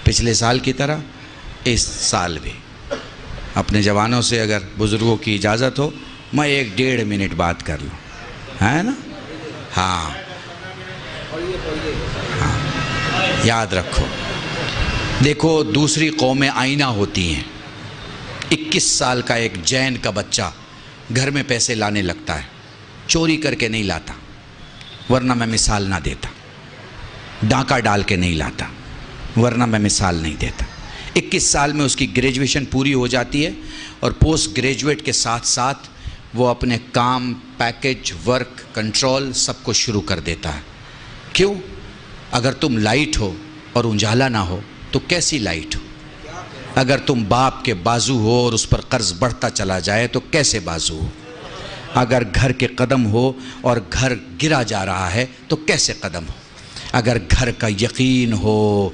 پچھلے سال کی طرح اس سال بھی اپنے جوانوں سے اگر بزرگوں کی اجازت ہو میں 1-1.5 منٹ بات کر لوں، ہے نا؟ ہاں یاد رکھو، دیکھو دوسری قومیں آئینہ ہوتی ہیں۔ 21 سال کا ایک جین کا بچہ گھر میں پیسے لانے لگتا ہے، چوری کر کے نہیں لاتا، ورنہ میں مثال نہ دیتا، ڈاکہ ڈال کے نہیں لاتا، ورنہ میں مثال نہیں دیتا۔ 21 سال میں اس کی گریجویشن پوری ہو جاتی ہے اور پوسٹ گریجویٹ کے ساتھ ساتھ وہ اپنے کام، پیکج، ورک، کنٹرول سب کو شروع کر دیتا ہے۔ کیوں؟ اگر تم لائٹ ہو اور اجالا نہ ہو تو کیسی لائٹ ہو؟ اگر تم باپ کے بازو ہو اور اس پر قرض بڑھتا چلا جائے تو کیسے بازو ہو؟ اگر گھر کے قدم ہو اور گھر گرا جا رہا ہے تو کیسے قدم ہو؟ اگر گھر کا یقین ہو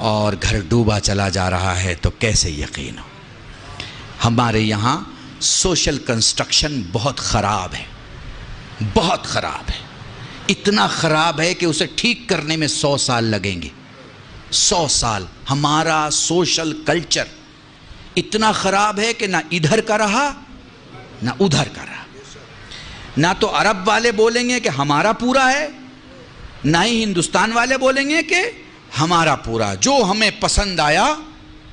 اور گھر ڈوبا چلا جا رہا ہے تو کیسے یقین ہو؟ ہمارے یہاں سوشل کنسٹرکشن بہت خراب ہے، بہت خراب ہے، اتنا خراب ہے کہ اسے ٹھیک کرنے میں 100 سال لگیں گے۔ 100 سال۔ ہمارا سوشل کلچر اتنا خراب ہے کہ نہ ادھر کا رہا نہ ادھر کا رہا۔ نہ تو عرب والے بولیں گے کہ ہمارا پورا ہے، نہ ہی ہندوستان والے بولیں گے کہ ہمارا پورا۔ جو ہمیں پسند آیا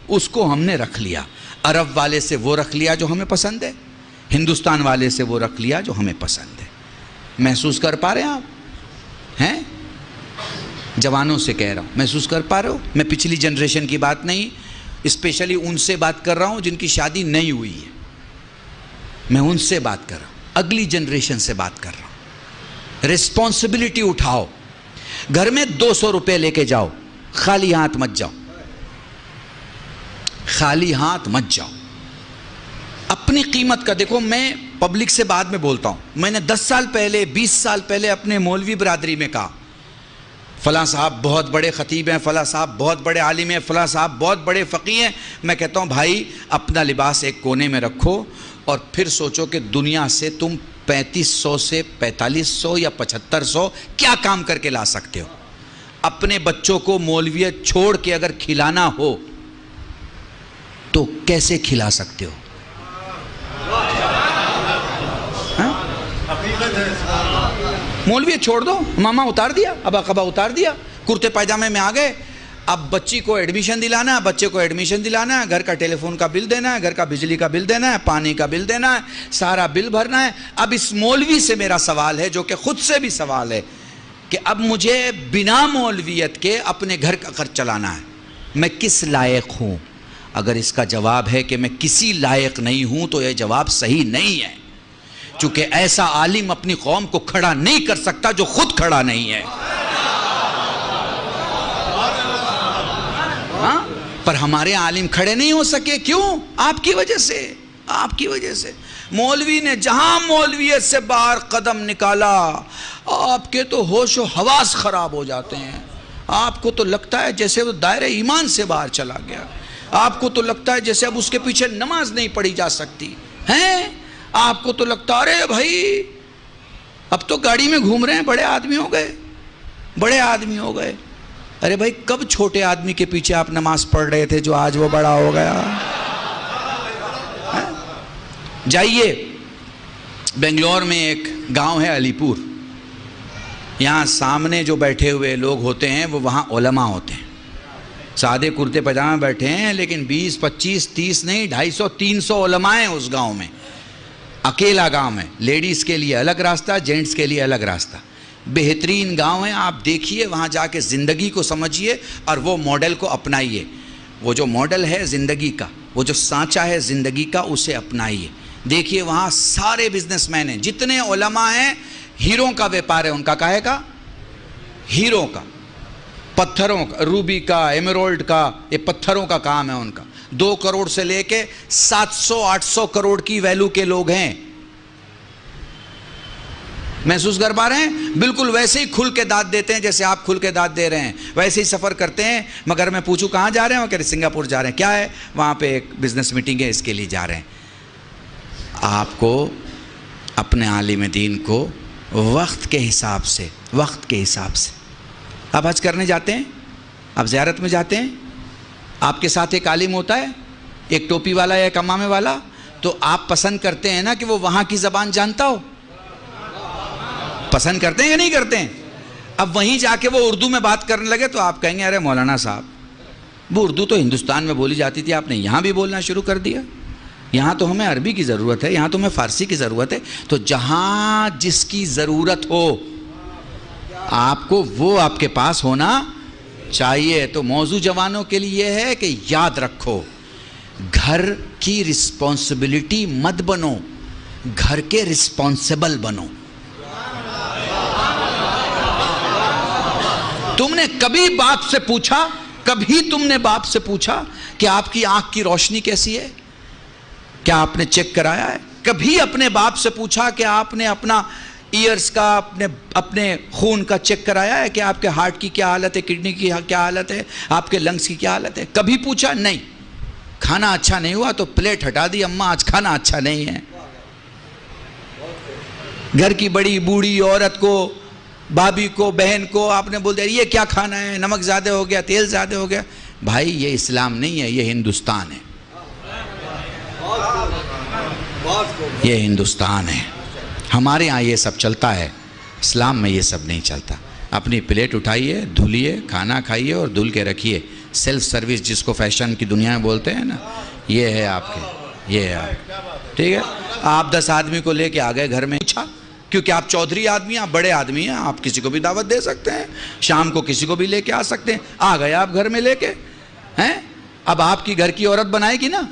اس کو ہم نے رکھ لیا۔ عرب والے سے وہ رکھ لیا جو ہمیں پسند ہے، ہندوستان والے سے وہ رکھ لیا جو ہمیں پسند ہے۔ محسوس کر پا رہے ہیں آپ؟ ہیں؟ جوانوں سے کہہ رہا ہوں، محسوس کر پا رہے ہو؟ میں پچھلی جنریشن کی بات نہیں، اسپیشلی ان سے بات کر رہا ہوں جن کی شادی نہیں ہوئی ہے۔ میں ان سے بات کر رہا ہوں، اگلی جنریشن سے بات کر رہا ہوں۔ ریسپانسبلٹی اٹھاؤ، گھر میں 200 روپے لے کے جاؤ، خالی ہاتھ مت جاؤ، خالی ہاتھ مت جاؤ۔ اپنی قیمت کا دیکھو، میں پبلک سے بعد میں بولتا ہوں، میں نے 10 سال پہلے 20 سال پہلے اپنے مولوی برادری میں کہا فلاں صاحب بہت بڑے خطیب ہیں، فلاں صاحب بہت بڑے عالم ہیں، فلاں صاحب بہت بڑے فقیہ ہیں۔ میں کہتا ہوں بھائی اپنا لباس ایک کونے میں رکھو اور پھر سوچو کہ دنیا سے تم 3500 سے 4500 یا 7500 کیا کام کر کے لا سکتے ہو۔ اپنے بچوں کو مولویت چھوڑ کے اگر کھلانا ہو تو کیسے کھلا سکتے ہو؟ مولوی چھوڑ دو، ماما اتار دیا، ابا قبا اتار دیا، کرتے پائجامے میں آ گئے۔ اب بچی کو ایڈمیشن دلانا ہے، بچے کو ایڈمیشن دلانا ہے، گھر کا ٹیلی فون کا بل دینا ہے، گھر کا بجلی کا بل دینا ہے، پانی کا بل دینا ہے، سارا بل بھرنا ہے۔ اب اس مولوی سے میرا سوال ہے، جو کہ خود سے بھی سوال ہے، کہ اب مجھے بنا مولویت کے اپنے گھر کا خرچ چلانا ہے، میں کس لائق ہوں؟ اگر اس کا جواب ہے کہ میں کسی لائق نہیں ہوں تو یہ جواب صحیح نہیں ہے، چونکہ ایسا عالم اپنی قوم کو کھڑا نہیں کر سکتا جو خود کھڑا نہیں ہے۔ ہاں؟ پر ہمارے عالم کھڑے نہیں ہو سکے، کیوں؟ آپ کی وجہ سے، آپ کی وجہ سے۔ مولوی نے جہاں مولویت سے باہر قدم نکالا، آپ کے تو ہوش و حواس خراب ہو جاتے ہیں۔ آپ کو تو لگتا ہے جیسے وہ دائرہ ایمان سے باہر چلا گیا، آپ کو تو لگتا ہے جیسے اب اس کے پیچھے نماز نہیں پڑھی جا سکتی ہیں۔ آپ کو تو لگتا ہے ارے بھائی اب تو گاڑی میں گھوم رہے ہیں، بڑے آدمی ہو گئے، بڑے آدمی ہو گئے۔ ارے بھائی کب چھوٹے آدمی کے پیچھے آپ نماز پڑھ رہے تھے جو آج وہ بڑا ہو گیا؟ جائیے بنگلور میں ایک گاؤں ہے علی پور، یہاں سامنے جو بیٹھے ہوئے لوگ ہوتے ہیں وہ وہاں علماء ہوتے ہیں، سادے کرتے پاجامے بیٹھے ہیں، لیکن 20 25 30 نہیں 250 300 علماء ہیں اس گاؤں میں۔ اکیلا گاؤں ہے، لیڈیز کے لیے الگ راستہ، جینٹس کے لیے الگ راستہ۔ بہترین گاؤں ہے، آپ دیکھیے وہاں جا کے زندگی کو سمجھیے اور وہ ماڈل کو اپنائیے۔ وہ جو ماڈل ہے زندگی کا، وہ جو سانچہ ہے زندگی کا، اسے اپنائیے۔ دیکھیے وہاں سارے بزنس مین ہیں، جتنے علماء ہیں، ہیروں کا ویپار ہے ان کا، کاہے کا؟ ہیروں کا، پتھروں کا، روبی کا، ایمرالڈ کا، یہ پتھروں کا کام ہے ان کا۔ 2 کروڑ سے لے کے 700-800 کروڑ کی ویلو کے لوگ ہیں۔ محسوس کر پا رہے ہیں؟ بالکل ویسے ہی کھل کے داد دیتے ہیں جیسے آپ کھل کے داد دے رہے ہیں، ویسے ہی سفر کرتے ہیں۔ مگر میں پوچھوں کہاں جا رہے ہیں؟ وہ کہہ رہے سنگاپور جا رہے ہیں۔ کیا ہے؟ وہاں پہ ایک بزنس میٹنگ ہے، اس کے لیے جا رہے ہیں۔ آپ کو اپنے عالم دین کو وقت کے حساب سے، وقت کے حساب سے، آپ حج کرنے جاتے ہیں، آپ زیارت میں جاتے ہیں، آپ کے ساتھ ایک عالم ہوتا ہے، ایک ٹوپی والا یا ایک امامے والا، تو آپ پسند کرتے ہیں نا کہ وہ وہاں کی زبان جانتا ہو؟ پسند کرتے ہیں یا نہیں کرتے ہیں؟ اب وہیں جا کے وہ اردو میں بات کرنے لگے تو آپ کہیں گے ارے مولانا صاحب، وہ اردو تو ہندوستان میں بولی جاتی تھی، آپ نے یہاں بھی بولنا شروع کر دیا، یہاں تو ہمیں عربی کی ضرورت ہے، یہاں تو ہمیں فارسی کی ضرورت ہے۔ تو جہاں جس کی ضرورت ہو آپ کو وہ آپ کے پاس ہونا چاہیے۔ تو موضوع جوانوں کے لیے یہ ہے کہ یاد رکھو، گھر کی رسپانسبلٹی مت بنو، گھر کے رسپانسبل بنو۔ تم نے کبھی باپ سے پوچھا، کبھی تم نے باپ سے پوچھا کہ آپ کی آنکھ کی روشنی کیسی ہے؟ کیا آپ نے چیک کرایا ہے؟ کبھی اپنے باپ سے پوچھا کہ آپ نے اپنا ایئرز کا، اپنے خون کا چیک کرایا ہے کہ آپ کے ہارٹ کی کیا حالت ہے، کڈنی کی کیا حالت ہے، آپ کے لنگز کی کیا حالت ہے؟ کبھی پوچھا؟ نہیں۔ کھانا اچھا نہیں ہوا تو پلیٹ ہٹا دی، اماں آج کھانا اچھا نہیں ہے۔ گھر کی بڑی بوڑھی عورت کو، بھابھی کو، بہن کو آپ نے بول دیا یہ کیا کھانا ہے، نمک زیادہ ہو گیا، تیل زیادہ ہو گیا۔ بھائی یہ اسلام نہیں ہے، یہ ہندوستان ہے، یہ ہندوستان ہے۔ ہمارے ہاں یہ سب چلتا ہے، اسلام میں یہ سب نہیں چلتا۔ اپنی پلیٹ اٹھائیے، دھلیے، کھانا کھائیے اور دھل کے رکھیے۔ سیلف سروس جس کو فیشن کی دنیا میں بولتے ہیں نا، یہ ہے آپ کے، یہ ہے آپ، ٹھیک ہے۔ آپ 10 آدمی کو لے کے آ گئے گھر میں، پوچھا کیونکہ آپ چودھری آدمی ہیں، آپ بڑے آدمی ہیں، آپ کسی کو بھی دعوت دے سکتے ہیں، شام کو کسی کو بھی لے کے آ سکتے ہیں۔ آ گئے آپ گھر میں لے کے ہیں، اب آپ کی گھر کی عورت بنائے گی نا؟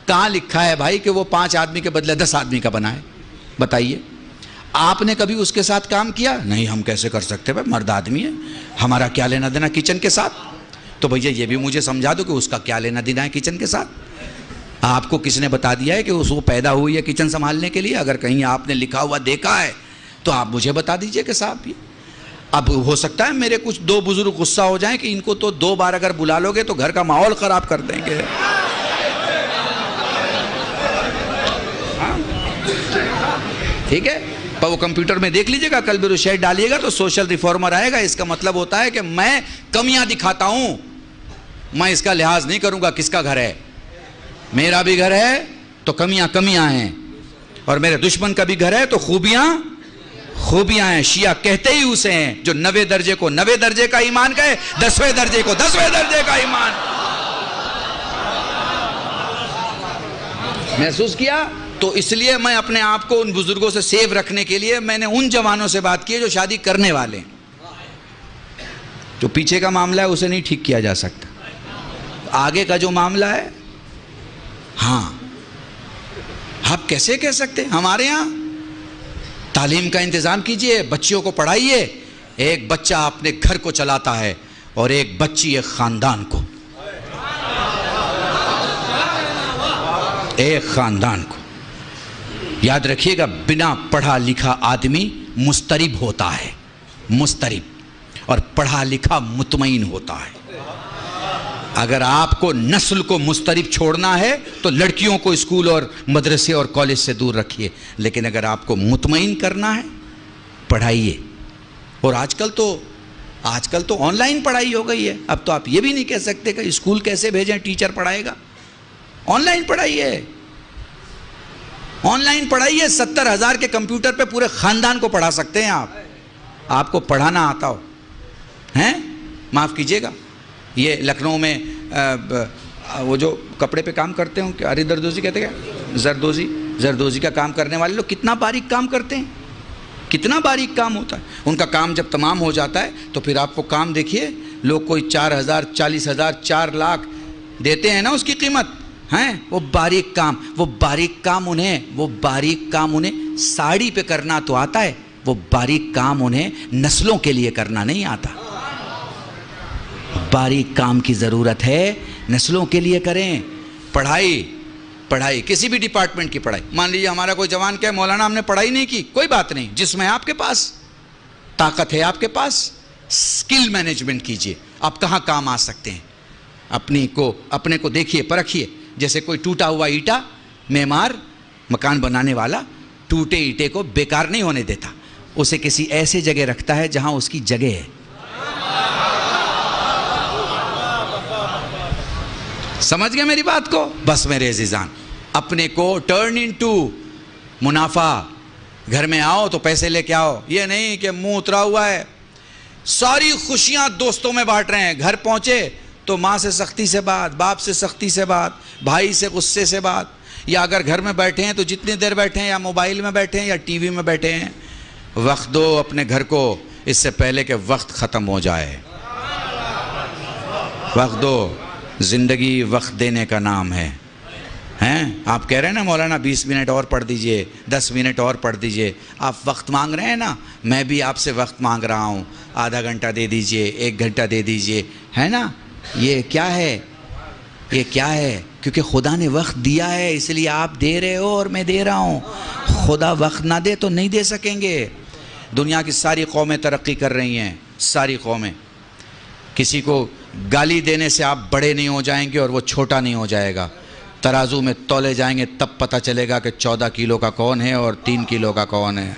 کہاں لکھا ہے بھائی کہ وہ 5 آدمی کے بدلے 10 آدمی کا بنائے؟ بتائیے، آپ نے کبھی اس کے ساتھ کام کیا؟ نہیں، ہم کیسے کر سکتے بھائی، مرد آدمی ہے، ہمارا کیا لینا دینا کچن کے ساتھ؟ تو بھیا یہ بھی مجھے سمجھا دو کہ اس کا کیا لینا دینا ہے کچن کے ساتھ؟ آپ کو کس نے بتا دیا ہے کہ وہ پیدا ہوئی ہے کچن سنبھالنے کے لیے؟ اگر کہیں آپ نے لکھا ہوا دیکھا ہے تو آپ مجھے بتا دیجئے کہ صاحب، اب ہو سکتا ہے میرے کچھ 2 بزرگ غصہ ہو جائیں کہ ان کو تو 2 بار اگر بلا لو گے تو گھر کا ماحول خراب کر دیں گے۔ ٹھیک ہے، پر وہ کمپیوٹر میں دیکھ لیجئے گا، کل بھی شیئر ڈالیے گا تو سوشل ریفارمر آئے گا۔ اس کا مطلب ہوتا ہے کہ میں کمیاں دکھاتا ہوں، میں اس کا لحاظ نہیں کروں گا کس کا گھر ہے، میرا بھی گھر ہے تو کمیاں ہیں، اور میرے دشمن کا بھی گھر ہے تو خوبیاں ہیں۔ شیعہ کہتے ہی اسے ہیں جو 90 درجے کو 90 درجے کا ایمان کہے، 10ویں درجے کو 10ویں درجے کا ایمان۔ محسوس کیا؟ تو اس لیے میں اپنے آپ کو ان بزرگوں سے سیو رکھنے کے لیے میں نے ان جوانوں سے بات کی ہے جو شادی کرنے والے ہیں۔ جو پیچھے کا معاملہ ہے اسے نہیں ٹھیک کیا جا سکتا، آگے کا جو معاملہ ہے، ہاں آپ کیسے کہہ سکتے ہیں؟ ہمارے ہاں تعلیم کا انتظام کیجئے، بچیوں کو پڑھائیے۔ ایک بچہ اپنے گھر کو چلاتا ہے اور ایک بچی ایک خاندان کو، ایک خاندان کو۔ یاد رکھیے گا، بنا پڑھا لکھا آدمی مضطرب ہوتا ہے، مضطرب، اور پڑھا لکھا مطمئن ہوتا ہے۔ اگر آپ کو نسل کو مضطرب چھوڑنا ہے تو لڑکیوں کو اسکول اور مدرسے اور کالج سے دور رکھیے، لیکن اگر آپ کو مطمئن کرنا ہے پڑھائیے۔ اور آج کل تو آن لائن پڑھائی ہو گئی ہے، اب تو آپ یہ بھی نہیں کہہ سکتے کہ اسکول کیسے بھیجیں، ٹیچر پڑھائے گا۔ On line پڑھائیے، on line پڑھائیے۔ 70,000 کے کمپیوٹر پہ پورے خاندان کو پڑھا سکتے ہیں آپ کو پڑھانا آتا ہو ہیں؟ معاف کیجئے گا، یہ لکھنؤ میں وہ جو کپڑے پہ کام کرتے ہیں، اری دردوزی کہتے ہیں، زردوزی کا کام کرنے والے لوگ کتنا باریک کام کرتے ہیں، کتنا باریک کام ہوتا ہے ان کا۔ کام جب تمام ہو جاتا ہے تو پھر آپ کو کام دیکھیے، لوگ کوئی 4,000 40,000 4 لاکھ دیتے ہیں نا اس کی قیمت ہیں۔ وہ باریک کام انہیں ساڑی پہ کرنا تو آتا ہے، وہ باریک کام انہیں نسلوں کے لیے کرنا نہیں آتا۔ باریک کام کی ضرورت ہے، نسلوں کے لیے کریں۔ پڑھائی کسی بھی ڈپارٹمنٹ کی پڑھائی، مان لیجیے ہمارا کوئی جوان کہے مولانا ہم نے پڑھائی نہیں کی، کوئی بات نہیں، جس میں آپ کے پاس طاقت ہے، آپ کے پاس سکل مینجمنٹ کیجئے، آپ کہاں کام آ سکتے ہیں، اپنے کو دیکھیے، پرکھیے۔ جیسے کوئی ٹوٹا ہوا اینٹا، معمار مکان بنانے والا ٹوٹے اینٹے کو بیکار نہیں ہونے دیتا، اسے کسی ایسے جگہ رکھتا ہے جہاں اس کی جگہ ہے۔ سمجھ گئے میری بات کو؟ بس میرے عزیزان، اپنے کو ٹرن انٹو منافع. گھر میں آؤ تو پیسے لے کے آؤ، یہ نہیں کہ منہ اترا ہوا ہے. ساری خوشیاں دوستوں میں بانٹ رہے ہیں، گھر پہنچے تو ماں سے سختی سے بات، باپ سے سختی سے بات، بھائی سے غصے سے بات. یا اگر گھر میں بیٹھے ہیں تو جتنی دیر بیٹھے ہیں، یا موبائل میں بیٹھے ہیں یا ٹی وی میں بیٹھے ہیں. وقت دو اپنے گھر کو اس سے پہلے کہ وقت ختم ہو جائے. وقت دو، زندگی وقت دینے کا نام ہے. ہیں آپ کہہ رہے ہیں نا مولانا 20 منٹ اور پڑھ دیجئے، 10 منٹ اور پڑھ دیجئے. آپ وقت مانگ رہے ہیں نا، میں بھی آپ سے وقت مانگ رہا ہوں. آدھا گھنٹہ دے دیجئے، 1 گھنٹہ دے دیجئے، ہے نا. یہ کیا ہے؟ یہ کیا ہے؟ کیونکہ خدا نے وقت دیا ہے، اس لیے آپ دے رہے ہو اور میں دے رہا ہوں. خدا وقت نہ دے تو نہیں دے سکیں گے. دنیا کی ساری قومیں ترقی کر رہی ہیں، ساری قومیں. کسی کو گالی دینے سے آپ بڑے نہیں ہو جائیں گے اور وہ چھوٹا نہیں ہو جائے گا. ترازو میں تولے جائیں گے تب پتہ چلے گا کہ 14 کلو کا کون ہے اور 3 کلو کا کون ہے.